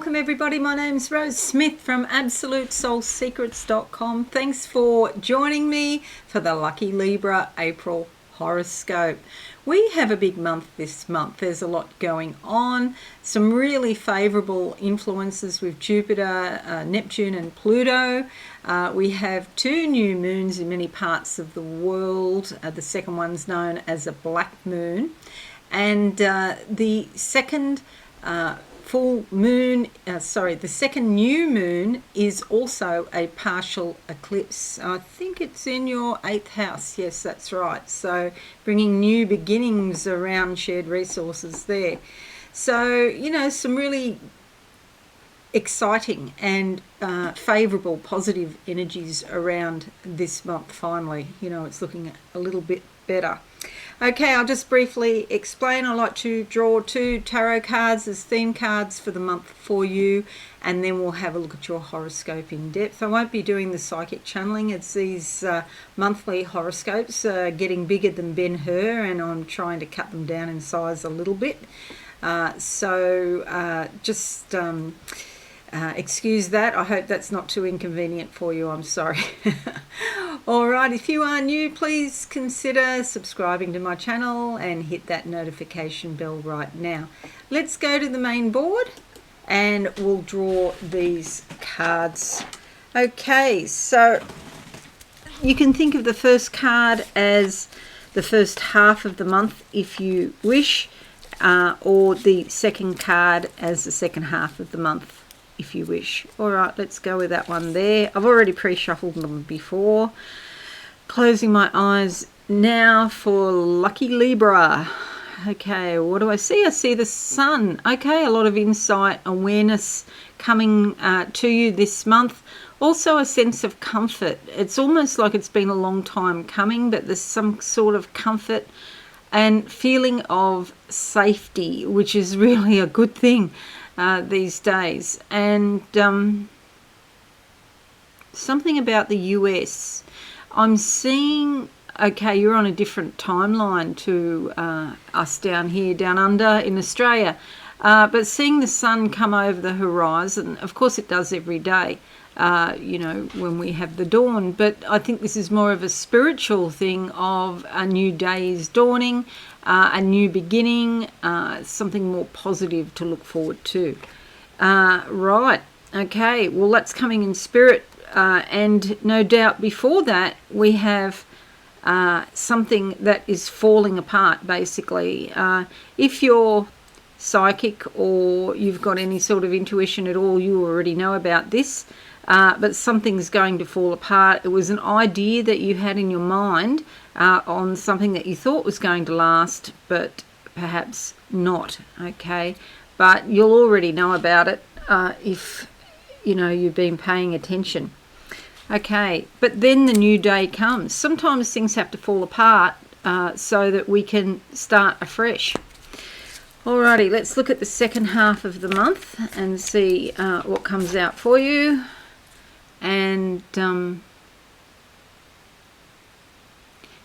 welcome everybody. My name's Rose Smith from AbsoluteSoulSecrets.com. Thanks for joining me for the Lucky Libra April horoscope. We have a big month this month. There's a lot going on. Some really favourable influences with Jupiter, Neptune and Pluto. We have 2 new moons in many parts of the world. The second one's known as a black moon. And the second full moon, the second new moon is also a partial eclipse. I think it's in your 8th house. Yes, that's right. So bringing new beginnings around shared resources there. So, you know, some really exciting and favourable positive energies around this month finally. You know, it's looking a little bit better. Okay, I'll just briefly explain. I like to draw 2 tarot cards as theme cards for the month for you, and then we'll have a look at your horoscope in depth. I won't be doing the psychic channeling. It's these monthly horoscopes getting bigger than Ben-Hur, and I'm trying to cut them down in size a little bit. Excuse that. I hope that's not too inconvenient for you. I'm sorry. All right, if you are new, please consider subscribing to my channel and hit that notification bell right now. Let's go to the main board and we'll draw these cards. Okay, so you can think of the first card as the first half of the month if you wish, or the second card as the second half of the month if you wish. All right, let's go with that one there. I've already pre-shuffled them before. Closing my eyes now for Lucky Libra. Okay, what do I see? I see the sun. Okay, a lot of insight, awareness coming to you this month. Also a sense of comfort. It's almost like it's been a long time coming, but there's some sort of comfort and feeling of safety, which is really a good thing these days. And something about the US. I'm seeing, okay, you're on a different timeline to us down here, down under in Australia, but seeing the sun come over the horizon, of course it does every day, you know, when we have the dawn, but I think this is more of a spiritual thing of a new day is dawning, a new beginning, something more positive to look forward to. Right, okay, well that's coming in spirit. And no doubt before that we have something that is falling apart basically. If you're psychic or you've got any sort of intuition at all, you already know about this, but something's going to fall apart. It was an idea that you had in your mind on something that you thought was going to last, but perhaps not, okay? But you'll already know about it if you know you've been paying attention. Okay, but then the new day comes. Sometimes things have to fall apart so that we can start afresh. Alrighty, let's look at the second half of the month and see what comes out for you. And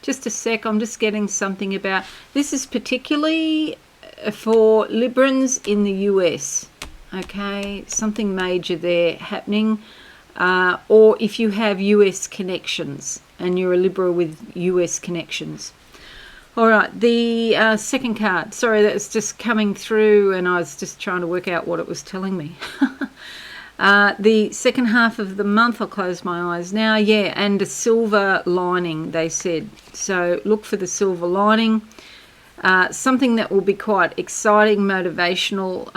just a sec, I'm just getting something about, this is particularly for Librans in the US. Okay, something major there happening. Or if you have US connections and you're a Libra with US connections. All right, the second card. Sorry, that's just coming through and I was just trying to work out what it was telling me. The second half of the month, I'll close my eyes now. Yeah, and a silver lining, they said. So look for the silver lining. Something that will be quite exciting, motivational,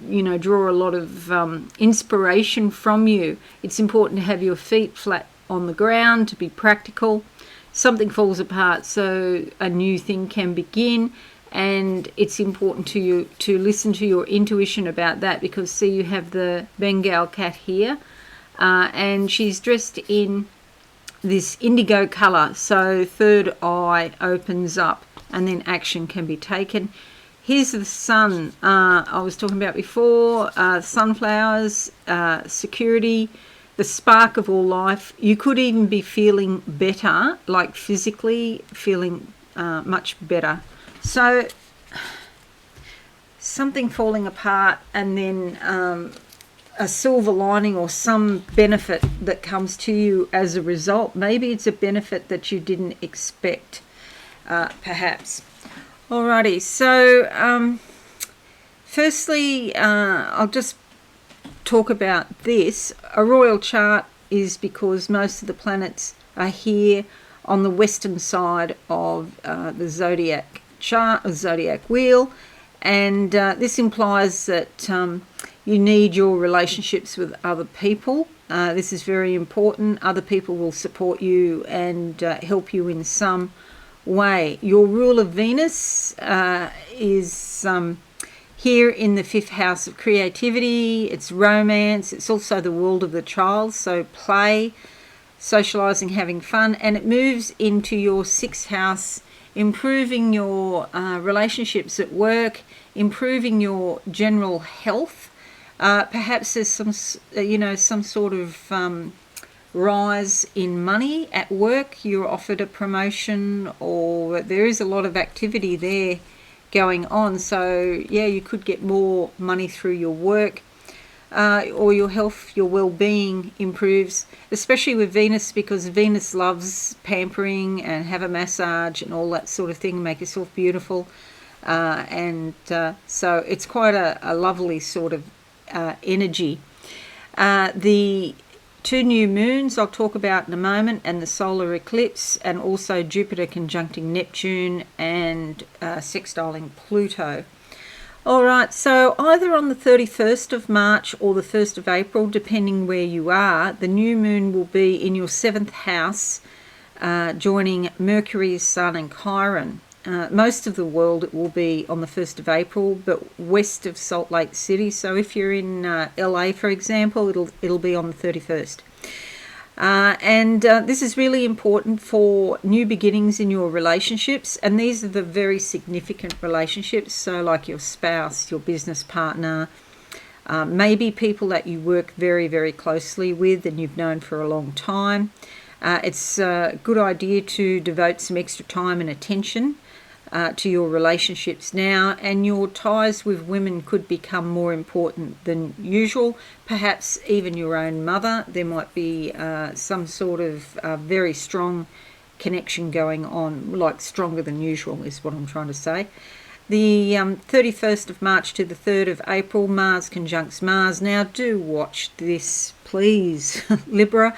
you know, draw a lot of inspiration from you. It's important to have your feet flat on the ground, to be practical. Something falls apart so a new thing can begin, and it's important to you to listen to your intuition about that, because see, you have the Bengal cat here, and she's dressed in this indigo colour, so third eye opens up and then action can be taken. Here's the sun I was talking about before, sunflowers, security, the spark of all life. You could even be feeling better, like physically feeling much better. So something falling apart and then a silver lining or some benefit that comes to you as a result. Maybe it's a benefit that you didn't expect, perhaps. Alrighty, so firstly, I'll just talk about this. A royal chart is because most of the planets are here on the western side of the zodiac chart, or zodiac wheel, and this implies that you need your relationships with other people. This is very important. Other people will support you and help you in some way. Your rule of Venus is here in the 5th house of creativity. It's romance. It's also the world of the child, so play, socializing, having fun, and it moves into your 6th house, improving your relationships at work, improving your general health. Perhaps there's some sort of rise in money at work. You're offered a promotion, or there is a lot of activity there going on. So yeah, you could get more money through your work, or your health, your well-being improves, especially with Venus, because Venus loves pampering and have a massage and all that sort of thing, make yourself beautiful. So it's quite a lovely sort of energy. The 2 new moons I'll talk about in a moment, and the solar eclipse, and also Jupiter conjuncting Neptune and sextiling Pluto. All right, so either on the 31st of March or the 1st of April, depending where you are, the new moon will be in your 7th house, joining Mercury, Sun and Chiron. Most of the world it will be on the 1st of April, but west of Salt Lake City. So if you're in LA, for example, it'll be on the 31st. This is really important for new beginnings in your relationships, and these are the very significant relationships, so like your spouse, your business partner, maybe people that you work very, very closely with and you've known for a long time. It's a good idea to devote some extra time and attention to your relationships now, and your ties with women could become more important than usual. Perhaps even your own mother. There might be some sort of very strong connection going on, like stronger than usual is what I'm trying to say. The 31st of March to the 3rd of April, Mars conjuncts Mars. Now do watch this, please, Libra.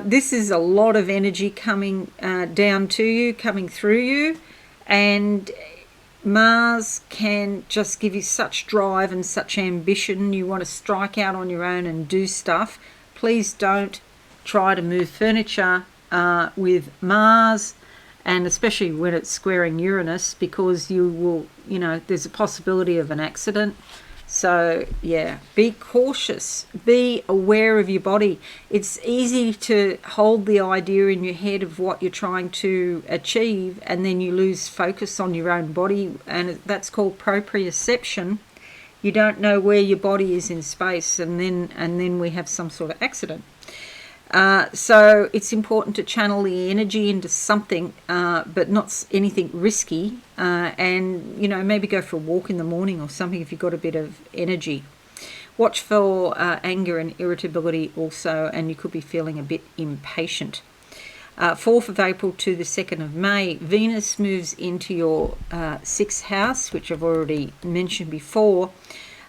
This is a lot of energy coming down to you, coming through you, and Mars can just give you such drive and such ambition. You want to strike out on your own and do stuff. Please don't try to move furniture with Mars, and especially when it's squaring Uranus, because you will, there's a possibility of an accident. So yeah, be cautious, be aware of your body. It's easy to hold the idea in your head of what you're trying to achieve, and then you lose focus on your own body, and that's called proprioception. You don't know where your body is in space, and then we have some sort of accident. So it's important to channel the energy into something, but not anything risky, and maybe go for a walk in the morning or something if you've got a bit of energy. Watch for anger and irritability also, and you could be feeling a bit impatient. 4th of April to the 2nd of May, Venus moves into your 6th house, which I've already mentioned before.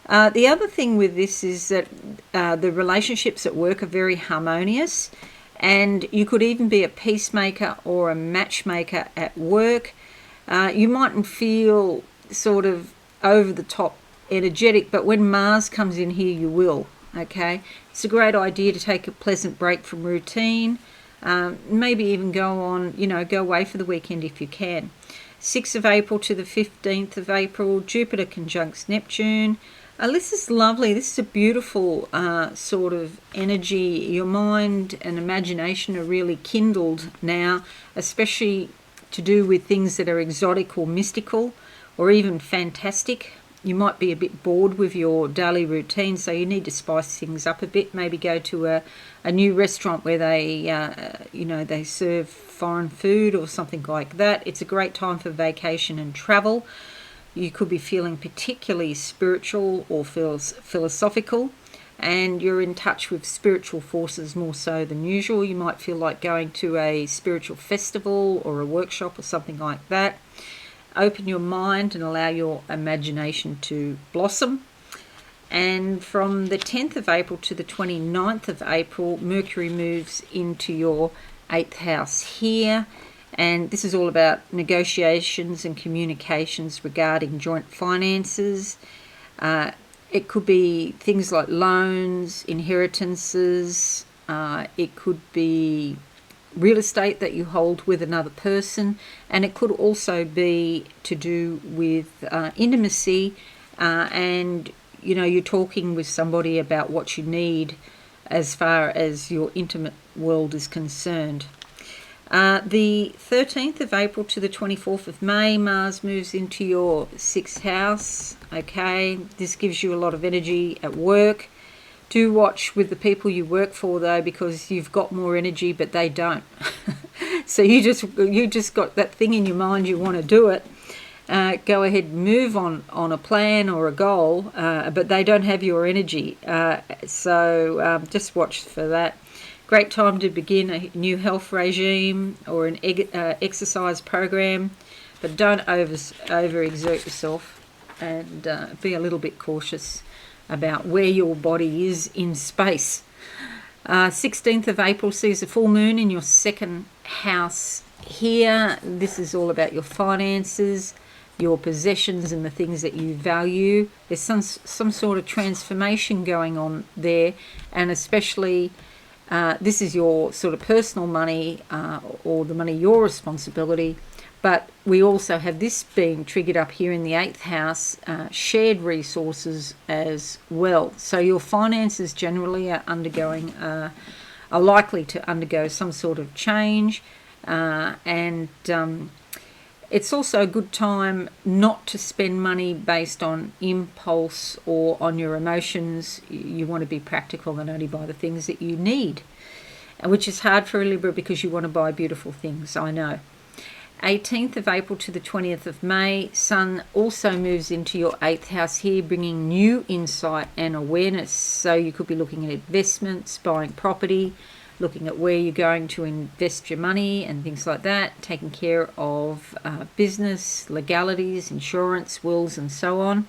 The other thing with this is that the relationships at work are very harmonious, and you could even be a peacemaker or a matchmaker at work. You mightn't feel sort of over the top energetic, but when Mars comes in here, you will. Okay, it's a great idea to take a pleasant break from routine. Maybe even go away for the weekend if you can. 6th of April to the 15th of April, Jupiter conjuncts Neptune. This is lovely. This is a beautiful sort of energy. Your mind and imagination are really kindled now, especially to do with things that are exotic or mystical or even fantastic. You might be a bit bored with your daily routine, so you need to spice things up a bit. Maybe go to a new restaurant where they serve foreign food or something like that. It's a great time for vacation and travel. You could be feeling particularly spiritual or philosophical, and you're in touch with spiritual forces more so than usual. You might feel like going to a spiritual festival or a workshop or something like that. Open your mind and allow your imagination to blossom. And from the 10th of April to the 29th of April, Mercury moves into your 8th house here. And this is all about negotiations and communications regarding joint finances. It could be things like loans, inheritances. It could be real estate that you hold with another person. And it could also be to do with intimacy and you're talking with somebody about what you need as far as your intimate world is concerned. The 13th of April to the 24th of May, Mars moves into your 6th house. Okay, this gives you a lot of energy at work. Do watch with the people you work for, though, because you've got more energy, but they don't. So you just got that thing in your mind, you want to do it. Go ahead and move on a plan or a goal, but they don't have your energy. So just watch for that. Great time to begin a new health regime or an exercise program, but don't overexert yourself, and be a little bit cautious about where your body is in space. 16th of April sees a full moon in your 2nd house here. This is all about your finances, your possessions and the things that you value. There's some sort of transformation going on there, and especially this is your sort of personal money or the money your responsibility, but we also have this being triggered up here in the 8th house, shared resources as well. So your finances generally are likely to undergo some sort of change, and it's also a good time not to spend money based on impulse or on your emotions. You want to be practical and only buy the things that you need, which is hard for a Libra because you want to buy beautiful things, I know. 18th of April to the 20th of May, Sun also moves into your 8th house here, bringing new insight and awareness. So you could be looking at investments, buying property, looking at where you're going to invest your money and things like that, taking care of business, legalities, insurance, wills, and so on.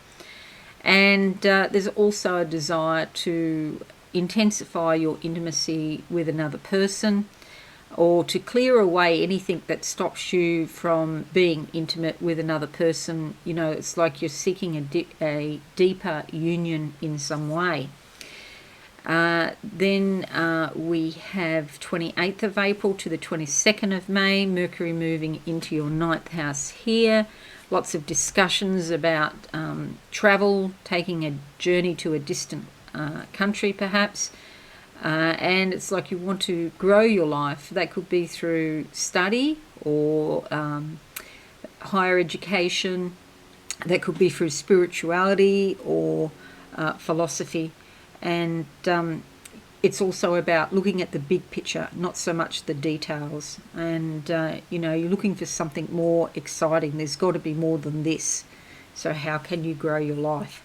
And there's also a desire to intensify your intimacy with another person, or to clear away anything that stops you from being intimate with another person. It's like you're seeking a deeper union in some way. Then we have 28th of April to the 22nd of May, Mercury moving into your 9th house here. Lots of discussions about travel, taking a journey to a distant country perhaps. And it's like you want to grow your life. That could be through study or higher education. That could be through spirituality or philosophy. And it's also about looking at the big picture, not so much the details. And, you're looking for something more exciting. There's got to be more than this. So how can you grow your life?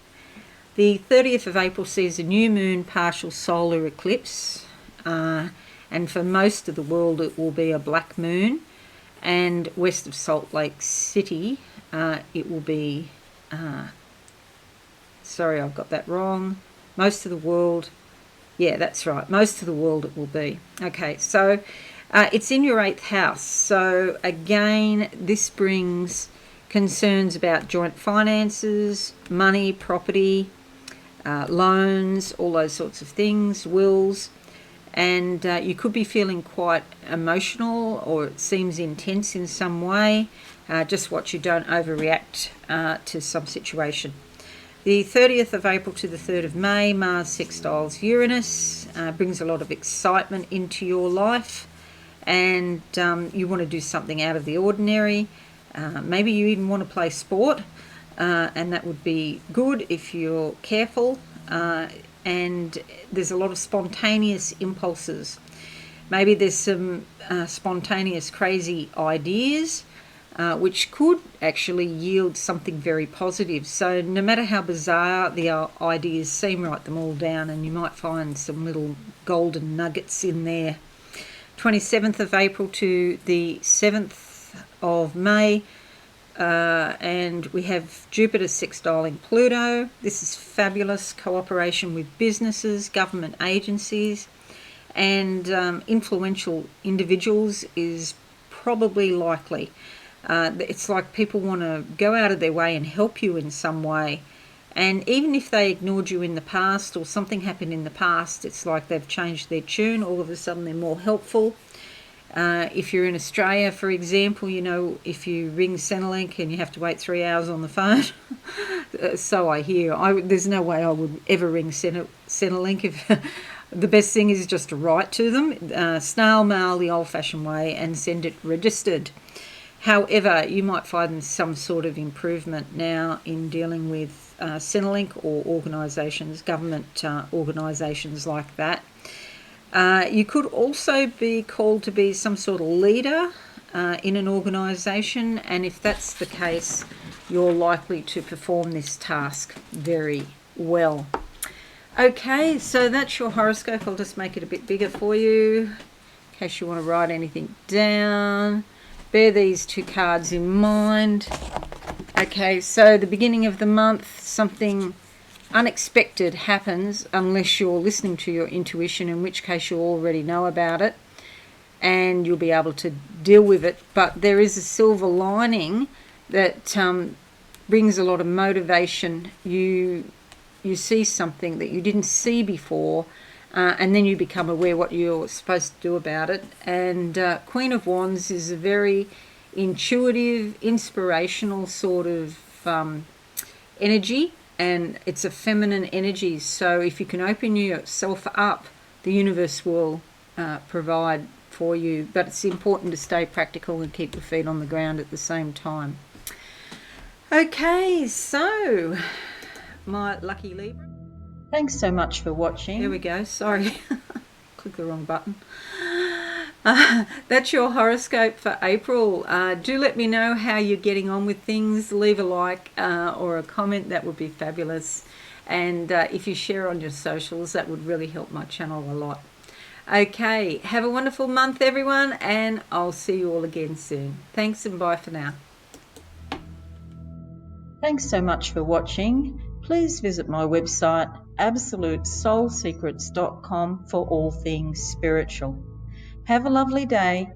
The 30th of April sees a new moon partial solar eclipse. And for most of the world, it will be a black moon. And west of Salt Lake City, it will be... sorry, I've got that wrong. Most of the world, yeah, that's right. Most of the world it will be. Okay, so it's in your 8th house. So again, this brings concerns about joint finances, money, property, loans, all those sorts of things, wills. And you could be feeling quite emotional, or it seems intense in some way. Just watch you don't overreact to some situation. The 30th of April to the 3rd of May, Mars sextiles Uranus, brings a lot of excitement into your life, and you want to do something out of the ordinary. Maybe you even want to play sport, and that would be good if you're careful. And there's a lot of spontaneous impulses. Maybe there's some spontaneous crazy ideas, which could actually yield something very positive. So no matter how bizarre the ideas seem, write them all down and you might find some little golden nuggets in there. 27th of April to the 7th of May, and we have Jupiter sextiling Pluto. This is fabulous. Cooperation with businesses, government agencies, and influential individuals is probably likely. It's like people want to go out of their way and help you in some way. And even if they ignored you in the past or something happened in the past, it's like they've changed their tune. All of a sudden they're more helpful. If you're in Australia, for example, you know, if you ring Centrelink and you have to wait 3 hours on the phone, so I hear. There's no way I would ever ring Centrelink. If the best thing is just to write to them, snail mail the old-fashioned way and send it registered. However, you might find some sort of improvement now in dealing with Centrelink or organisations, government organisations like that. You could also be called to be some sort of leader in an organisation, and if that's the case, you're likely to perform this task very well. Okay, so that's your horoscope. I'll just make it a bit bigger for you in case you want to write anything down. Bear these two cards in mind. Okay, so the beginning of the month, something unexpected happens unless you're listening to your intuition, in which case you already know about it and you'll be able to deal with it. But there is a silver lining that brings a lot of motivation. You see something that you didn't see before, and then you become aware what you're supposed to do about it. And Queen of Wands is a very intuitive, inspirational sort of energy, and it's a feminine energy. So if you can open yourself up, the universe will provide for you. But it's important to stay practical and keep your feet on the ground at the same time. Okay, so my lucky Libra. Thanks so much for watching. There we go. Sorry, click the wrong button. That's your horoscope for April. Do let me know how you're getting on with things. Leave a like or a comment. That would be fabulous. And if you share on your socials, that would really help my channel a lot. Okay, have a wonderful month, everyone, and I'll see you all again soon. Thanks and bye for now. Thanks so much for watching. Please visit my website absolutesoulsecrets.com for all things spiritual. Have a lovely day.